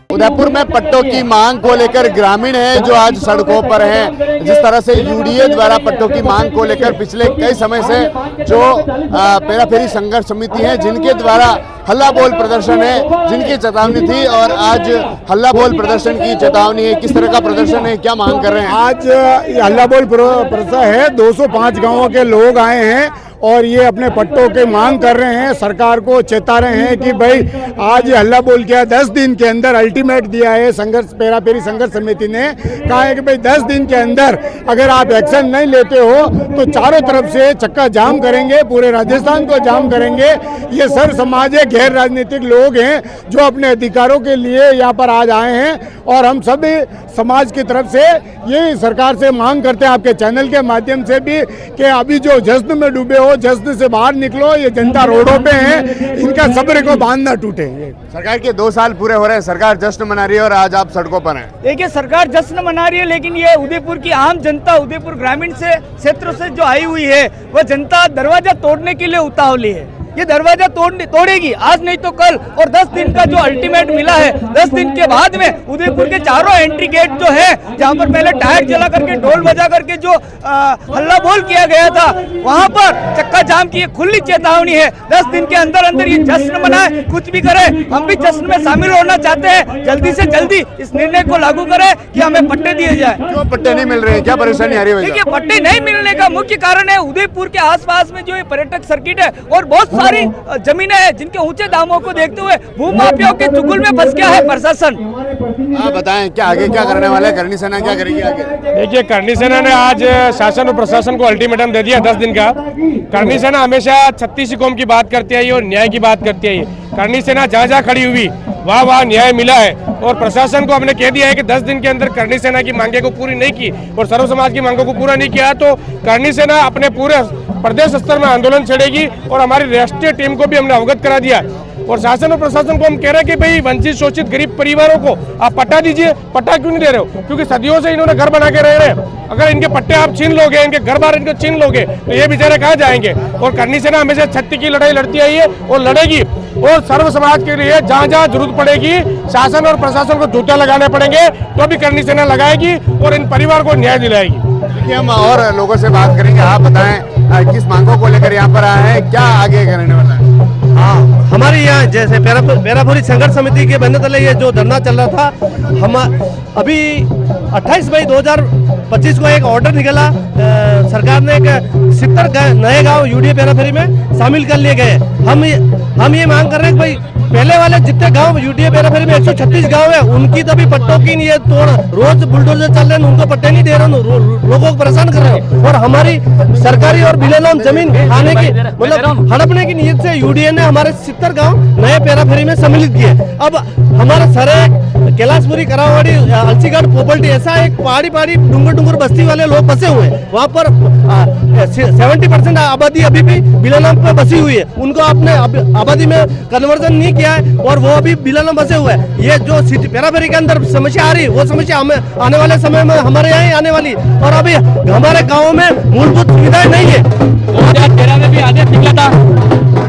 उदयपुर में पट्टों की मांग को लेकर ग्रामीण हैं जो आज सड़कों पर हैं। जिस तरह से यूडीए द्वारा पट्टों की मांग को लेकर पिछले कई समय से जो पेराफेरी संघर्ष समिति है जिनके द्वारा हल्ला बोल प्रदर्शन है, जिनकी चेतावनी थी और आज हल्ला बोल प्रदर्शन की चेतावनी है। किस तरह का प्रदर्शन है, क्या मांग कर रहे हैं? आज हल्ला बोल प्रदर्शन है। 205 गांवों के लोग आए हैं और ये अपने पट्टों की मांग कर रहे हैं, सरकार को चेता रहे हैं कि भाई आज हल्ला बोल किया, 10 दिन के अंदर अल्टीमेट दिया है संघर्ष पेराफेरी संघर्ष समिति ने। कहा है कि भाई 10 दिन के अंदर अगर आप एक्शन नहीं लेते हो तो चारों तरफ से चक्का जाम करेंगे, पूरे राजस्थान को जाम करेंगे। ये सर्व समाज है, गैर राजनीतिक लोग हैं जो अपने अधिकारों के लिए यहाँ पर आज आए हैं और हम सभी समाज की तरफ से ये सरकार से मांग करते हैं आपके चैनल के माध्यम से भी कि अभी जो जश्न में डूबे हो, जश्न से बाहर निकलो। ये जनता रोडों पे है, इनका सब्र को बांध ना टूटे। सरकार के 2 साल पूरे हो रहे हैं, सरकार जश्न मना रही है और आज आप सड़कों पर हैं। देखिए, सरकार जश्न मना रही है लेकिन ये उदयपुर की आम जनता, उदयपुर ग्रामीण से क्षेत्र से जो आई हुई है वह जनता दरवाजा तोड़ने के लिए उतावली है। ये दरवाजा तोड़ेगी, आज नहीं तो कल। और 10 दिन का जो अल्टीमेट मिला है, 10 दिन के बाद में उदयपुर के चारों एंट्री गेट जो है, जहां पर पहले टायर जला करके ढोल बजा करके जो हल्ला बोल किया गया था, वहां पर चक्का जाम की खुली चेतावनी है। 10 दिन के अंदर अंदर ये जश्न मनाए, कुछ भी करे, हम भी जश्न में शामिल होना चाहते हैं। जल्दी से जल्दी इस निर्णय को लागू करें कि हमें पट्टे दिए जाए। क्यों पट्टे नहीं मिल रहे हैं, क्या परेशानी आ रही है? देखिए, पट्टे नहीं मिलने का मुख्य कारण है उदयपुर के आसपास में जो ये पर्यटक सर्किट है और बहुत सारी जमीनें हैं जिनके ऊंचे दामों को देखते हुए भूमाफियाओं के चुगल में फंस गया है प्रशासन। आप बताएं क्या आगे क्या करने वाले हैं? करनी सेना क्या करेगी आगे? देखिए, करनी सेना ने आज शासन और प्रशासन को अल्टीमेटम दे दिया 10 दिन का। करनी सेना हमेशा छत्तीसी कौम की बात करती आई और न्याय की बात करती आई। करनी सेना जहाँ जहाँ खड़ी हुई वहाँ न्याय मिला है और प्रशासन को हमने कह दिया है कि 10 दिन के अंदर करनी सेना की मांगे को पूरी नहीं की और सर्व समाज की मांगों को पूरा नहीं किया तो करनी सेना अपने पूरे प्रदेश स्तर में आंदोलन छेड़ेगी और हमारी राष्ट्रीय टीम को भी हमने अवगत करा दिया। और शासन और प्रशासन को हम कह रहे हैं कि भाई वंचित शोषित गरीब परिवारों को आप पट्टा दीजिए। पट्टा क्यों नहीं दे रहे हो? क्योंकि सदियों से इन्होंने घर बना के रह रहे हैं। अगर इनके पट्टे आप छीन लोगे, इनके घर बार इनको छीन लोगे तो ये बेचारे कहाँ जाएंगे? और करनी सेना हमेशा छत्ती की लड़ाई लड़ती आई है और लड़ेगी और सर्व समाज के लिए जहाँ जहाँ जरूरत पड़ेगी शासन और प्रशासन को जूते लगाने पड़ेंगे तो भी करनी सेना लगाएगी और इन परिवार को न्याय दिलाएगी। देखिए, हम और लोगों से बात करेंगे। आप बताएं किस मांगों को लेकर यहाँ पर आए हैं, क्या आगे करने वाला है? हाँ, हमारे यहाँ जैसे पेराफेरी संघर्ष समिति के बनने तले ये जो धरना चल रहा था, हम अभी 28 मई 2025 को एक ऑर्डर निकला। सरकार ने एक 70 नए गांव यूडीए पेराफेरी में शामिल कर लिए गए। हम ये मांग कर रहे हैं कि भाई पहले वाले जितने गांव यूडीए पेराफेरी में 136 गांव है उनकी तो अभी पट्टों की नहीं है, तोड़ रोज बुलडोजर चल रहे हैं, उनको पट्टे नहीं दे रहे, लोगों को परेशान कर रहे हैं। और हमारी सरकारी और बिलेनाम जमीन आने की मतलब हड़पने की नीयत से यूडीए ने हमारे 70 गांव नए पेराफेरी में सम्मिलित किए। अब हमारा सरे कैलाशपुरी, करावाड़ी, अलसीगढ़, पोपल्टी ऐसा एक पहाड़ी डूंगर बस्ती वाले लोग बसे हुए हैं। वहाँ पर 70% आबादी अभी भी बिलेनाम पे बसी हुई है, उनको आपने आबादी में कन्वर्जन नहीं किया है और वो अभी बिलेनाम बसे हुए हैं। ये जो सिटी पेराफेरी के अंदर समस्या आ रही है वो समस्या हमें आने वाले समय में हमारे यहाँ ही आने वाली। और अभी हमारे गाँव में मूलभूत सुविधाएं नहीं है। 2013 में भी आदेश निकला था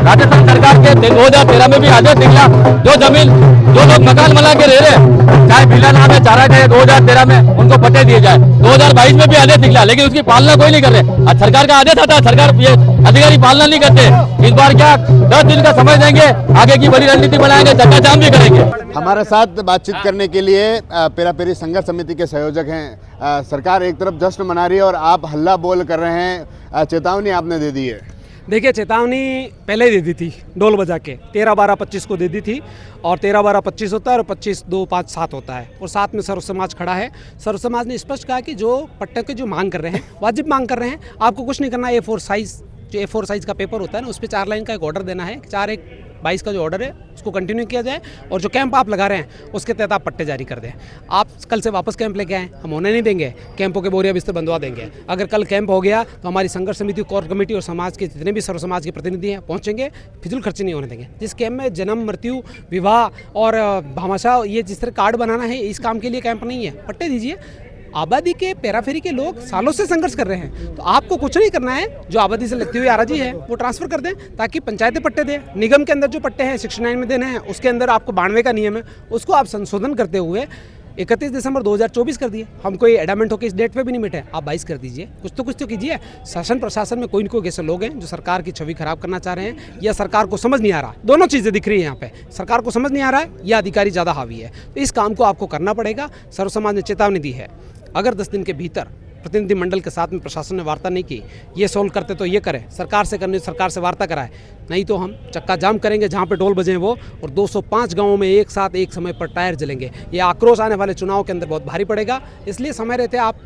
राजस्थान सरकार के, 2013 में भी आदेश निकला जो जमीन जो लोग मकान बना के रह रहे हैं चाहे बिलाना में चारा गए 2013 में उनको पट्टे दिए जाए। 2022 में भी आदेश निकला लेकिन उसकी पालना कोई नहीं कर रहे। आज सरकार का आदेश आता है, सरकार ये अधिकारी पालना नहीं करते। इस बार क्या 10 दिन का समय देंगे, आगे की बड़ी रणनीति बनाएंगे, चक्का जाम भी करेंगे। हमारे साथ बातचीत करने के लिए पेराफेरी संघर्ष समिति के संयोजक हैं। सरकार एक तरफ जश्न मना रही है और आप हल्ला बोल कर रहे हैं, चेतावनी आपने दे दी है। देखिए, चेतावनी पहले ही दे दी थी, ढोल बजा के 13-12-25 को दे दी थी और 13-12-25 होता है और 25-2-5-7 होता है और साथ में सर्व समाज खड़ा है। सर्व समाज ने स्पष्ट कहा कि जो पट्टे की जो मांग कर रहे हैं, वाजिब मांग कर रहे हैं, आपको कुछ नहीं करना। A4 साइज़ जो A4 साइज़ का पेपर होता है ना, उस पर 4 लाइन का एक ऑर्डर देना है, 4 एक 22 का जो ऑर्डर है उसको कंटिन्यू किया जाए और जो कैंप आप लगा रहे हैं उसके तहत आप पट्टे जारी कर दें। आप कल से वापस कैंप लेके आएँ, हम होने नहीं देंगे, कैंपों के बोरिया बिस्तर बंधवा देंगे। अगर कल कैंप हो गया तो हमारी संघर्ष समिति, कोर कमेटी और समाज के जितने भी सर्व समाज के प्रतिनिधि हैं पहुँचेंगे, फिजूल खर्ची नहीं होने देंगे। जिस कैंप में जन्म, मृत्यु, विवाह और भामाशाह ये जिस तरह कार्ड बनाना है, इस काम के लिए कैंप नहीं है, पट्टे दीजिए। आबादी के पेराफेरी के लोग सालों से संघर्ष कर रहे हैं, तो आपको कुछ नहीं करना है, जो आबादी से लगती हुई आराजी है वो ट्रांसफर कर दें ताकि पंचायतें पट्टे दें। निगम के अंदर जो पट्टे हैं 69 में देने हैं, उसके अंदर आपको 92 का नियम है, उसको आप संशोधन करते हुए 31 दिसंबर 2024 कर दिए। हम कोई एडामेंट होकर इस डेट पे भी नहीं बैठे, आप 22 कर दीजिए। कुछ तो कीजिए। शासन प्रशासन में कोई न कोई ऐसे लोग हैं जो सरकार की छवि खराब करना चाह रहे हैं या सरकार को समझ नहीं आ रहा। दोनों चीज़ें दिख रही है यहाँ पे, सरकार को समझ नहीं आ रहा है या अधिकारी ज़्यादा हावी है। तो इस काम को आपको करना पड़ेगा। सर्व समाज ने चेतावनी दी है, अगर 10 दिन के भीतर प्रतिनिधि मंडल के साथ में प्रशासन ने वार्ता नहीं की, ये सोल्व करते तो ये करें, सरकार से करने सरकार से वार्ता कराए, नहीं तो हम चक्का जाम करेंगे जहाँ पे टोल बजे वो, और 205 गांवों में एक साथ एक समय पर टायर जलेंगे। ये आक्रोश आने वाले चुनाव के अंदर बहुत भारी पड़ेगा, इसलिए समय रहते आप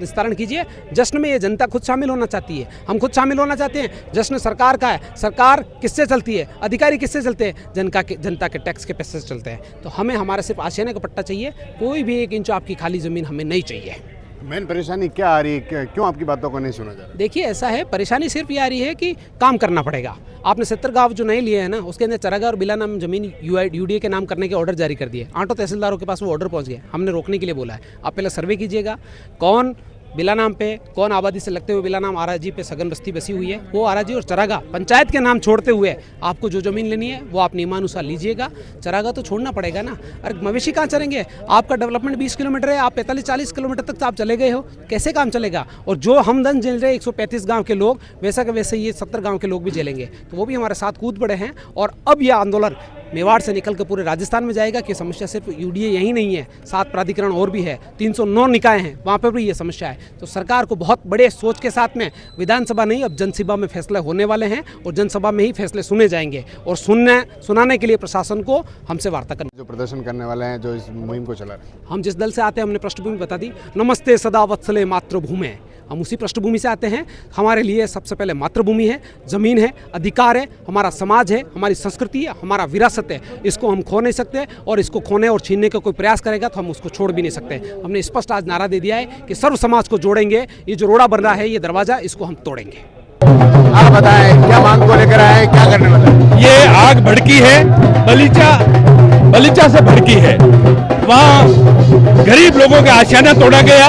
विस्तारण कीजिए। जश्न में ये जनता खुद शामिल होना चाहती है, हम खुद शामिल होना चाहते हैं। जश्न सरकार का है, सरकार किससे चलती है, अधिकारी किससे चलते हैं, जनता के टैक्स के पैसे से चलते हैं। तो हमें हमारा सिर्फ आशियाने का पट्टा चाहिए, कोई भी 1 इंच आपकी खाली ज़मीन हमें नहीं चाहिए। मेन परेशानी क्या आ रही है, क्यों आपकी बातों को नहीं सुना जा रहा? देखिए ऐसा है, परेशानी सिर्फ ये आ रही है कि काम करना पड़ेगा। आपने 70 गांव जो नए लिए हैं ना, उसके अंदर चरागाह और बिला नाम जमीन यूडीए के नाम करने के ऑर्डर जारी कर दिए। 8 तहसीलदारों के पास वो ऑर्डर पहुंच गए, हमने रोकने के लिए बोला है। आप पहले सर्वे कीजिएगा, कौन बिला नाम पे, कौन आबादी से लगते हुए बिला नाम आराजी पे सघन बस्ती बसी हुई है, वो आराजी और चरागाह पंचायत के नाम छोड़ते हुए आपको जो ज़मीन लेनी है वो आप नियमानुसार लीजिएगा। चरागाह तो छोड़ना पड़ेगा ना, अरे मवेशी कहाँ चलेंगे? आपका डेवलपमेंट 20 किलोमीटर है, आप 45-40 किलोमीटर तक तो आप चले गए हो, कैसे काम चलेगा? और जो हमदन झेल रहे 135 गाँव के लोग, वैसा के वैसे ये 70 गाँव के लोग भी झेलेंगे। तो वो भी हमारे साथ कूद पड़े हैं और अब यह आंदोलन मेवाड़ से निकल कर पूरे राजस्थान में जाएगा कि समस्या सिर्फ यूडीए यही नहीं है, 7 प्राधिकरण और भी है, 309 निकाय हैं, वहाँ पर भी ये समस्या है। तो सरकार को बहुत बड़े सोच के साथ में, विधानसभा नहीं अब जनसभा में फैसले होने वाले हैं और जनसभा में ही फैसले सुने जाएंगे और सुनाने के लिए प्रशासन को हमसे वार्ता करनी। जो प्रदर्शन करने वाले हैं, जो इस मुहिम को चला रहे हैं, हम जिस दल से आते हैं हमने पृष्ठभूमि बता दी, नमस्ते सदा वत्सले मातृभूमि, हम उसी पृष्ठभूमि से आते हैं। हमारे लिए सबसे पहले मातृभूमि है, ज़मीन है, अधिकार है, हमारा समाज है, हमारी संस्कृति है, हमारा विरासत है, इसको हम खो नहीं सकते और इसको खोने और छीनने का कोई प्रयास करेगा तो हम उसको छोड़ भी नहीं सकते। हमने स्पष्ट आज नारा दे दिया है कि सर्व समाज को जोड़ेंगे, ये जो रोड़ा बन रहा है, ये दरवाज़ा, इसको हम तोड़ेंगे। आप बताएं क्या मांग को लेकर आए, क्या करने वाले हैं? ये आग भड़की है, बलीचा से भड़की है। वहाँ गरीब लोगों का आशियाना तोड़ा गया,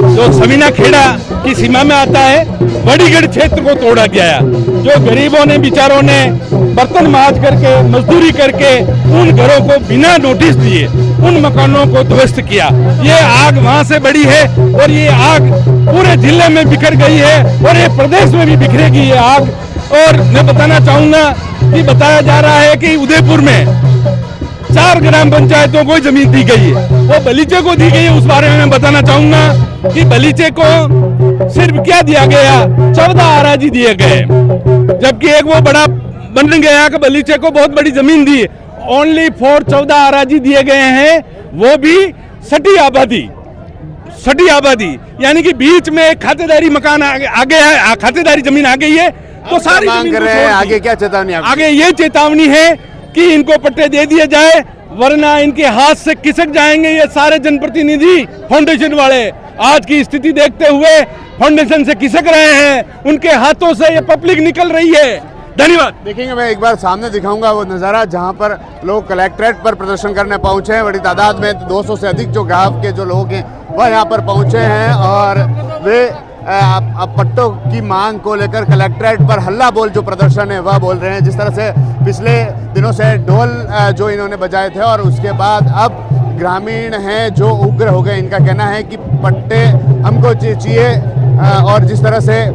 जो समीना खेड़ा की सीमा में आता है, बड़ीगढ़ क्षेत्र को तोड़ा गया। जो गरीबों ने, बेचारों ने बर्तन मांज करके, मजदूरी करके उन घरों को बिना नोटिस दिए उन मकानों को ध्वस्त किया। ये आग वहाँ से बढ़ी है और ये आग पूरे जिले में बिखर गई है और ये प्रदेश में भी बिखरेगी ये आग। और मैं बताना चाहूँगा कि बताया जा रहा है कि उदयपुर में 4 ग्राम पंचायतों को जमीन दी गई है, वो बलीचे को दी गई है। उस बारे में मैं बताना चाहूँगा कि बलीचे को सिर्फ क्या दिया गया, 14 आराजी दिए गए, जबकि एक वो बड़ा बन गया कि बलीचे को बहुत बड़ी जमीन दी। ओनली फॉर 14 आराजी दिए गए हैं, वो भी सटी आबादी, यानी कि बीच में एक खातेदारी मकान आ गया है, खातेदारी जमीन आ गई है। तो सारी मांग कर रहे हैं, आगे क्या चेतावनी? आगे ये चेतावनी है कि इनको पट्टे दे दिए जाए, वरना इनके हाथ से खिसक जाएंगे ये सारे जनप्रतिनिधि फाउंडेशन वाले। आज की स्थिति देखते हुए फाउंडेशन से खिसक रहे हैं, उनके हाथों से ये पब्लिक निकल रही है। धन्यवाद। देखेंगे, मैं एक बार सामने दिखाऊंगा वो नज़ारा जहां पर लोग कलेक्ट्रेट पर प्रदर्शन करने पहुंचे हैं। बड़ी तादाद में 200 से अधिक जो गांव के जो लोग हैं वह यहाँ पर पहुंचे हैं और वे पट्टों की मांग को लेकर कलेक्ट्रेट पर हल्ला बोल जो प्रदर्शन है वह बोल रहे हैं। जिस तरह से पिछले दिनों से ढोल जो इन्होंने बजाए थे और उसके बाद अब ग्रामीण हैं जो उग्र हो गए। इनका कहना है कि पट्टे हमको चाहिए और जिस तरह से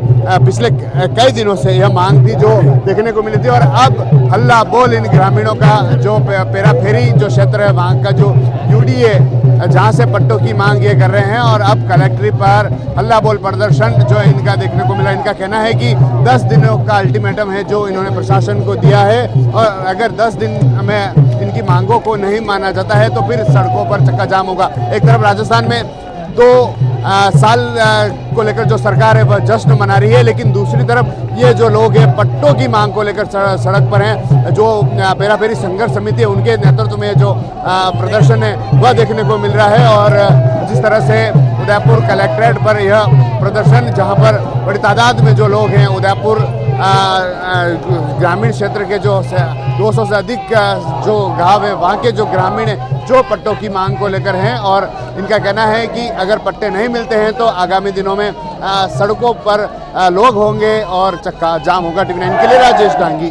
पिछले कई दिनों से यह मांग थी जो देखने को मिली थी और अब हल्ला बोल इन ग्रामीणों का जो पेराफेरी जो क्षेत्र है वहाँ का जो यूडीए जहाँ से पट्टों की मांग ये कर रहे हैं और अब कलेक्ट्रेट पर हल्ला बोल प्रदर्शन जो इनका देखने को मिला। इनका कहना है कि 10 दिनों का अल्टीमेटम है जो इन्होंने प्रशासन को दिया है और अगर 10 दिन में इनकी मांगों को नहीं माना जाता है तो फिर सड़कों पर चक्का जाम होगा। एक तरफ राजस्थान में 2 साल को लेकर जो सरकार है वह जश्न मना रही है, लेकिन दूसरी तरफ ये जो लोग हैं पट्टों की मांग को लेकर सड़क पर हैं, जो पेराफेरी संघर्ष समिति है उनके नेतृत्व में जो प्रदर्शन है वह देखने को मिल रहा है। और जिस तरह से उदयपुर कलेक्ट्रेट पर यह प्रदर्शन, जहां पर बड़ी तादाद में जो लोग हैं उदयपुर ग्रामीण क्षेत्र के जो 200 से अधिक जो गांव है वहाँ के जो ग्रामीण हैं जो पट्टों की मांग को लेकर हैं, और इनका कहना है कि अगर पट्टे नहीं मिलते हैं तो आगामी दिनों में सड़कों पर लोग होंगे और चक्का जाम होगा। TV9 के लिए राजेश डांगी।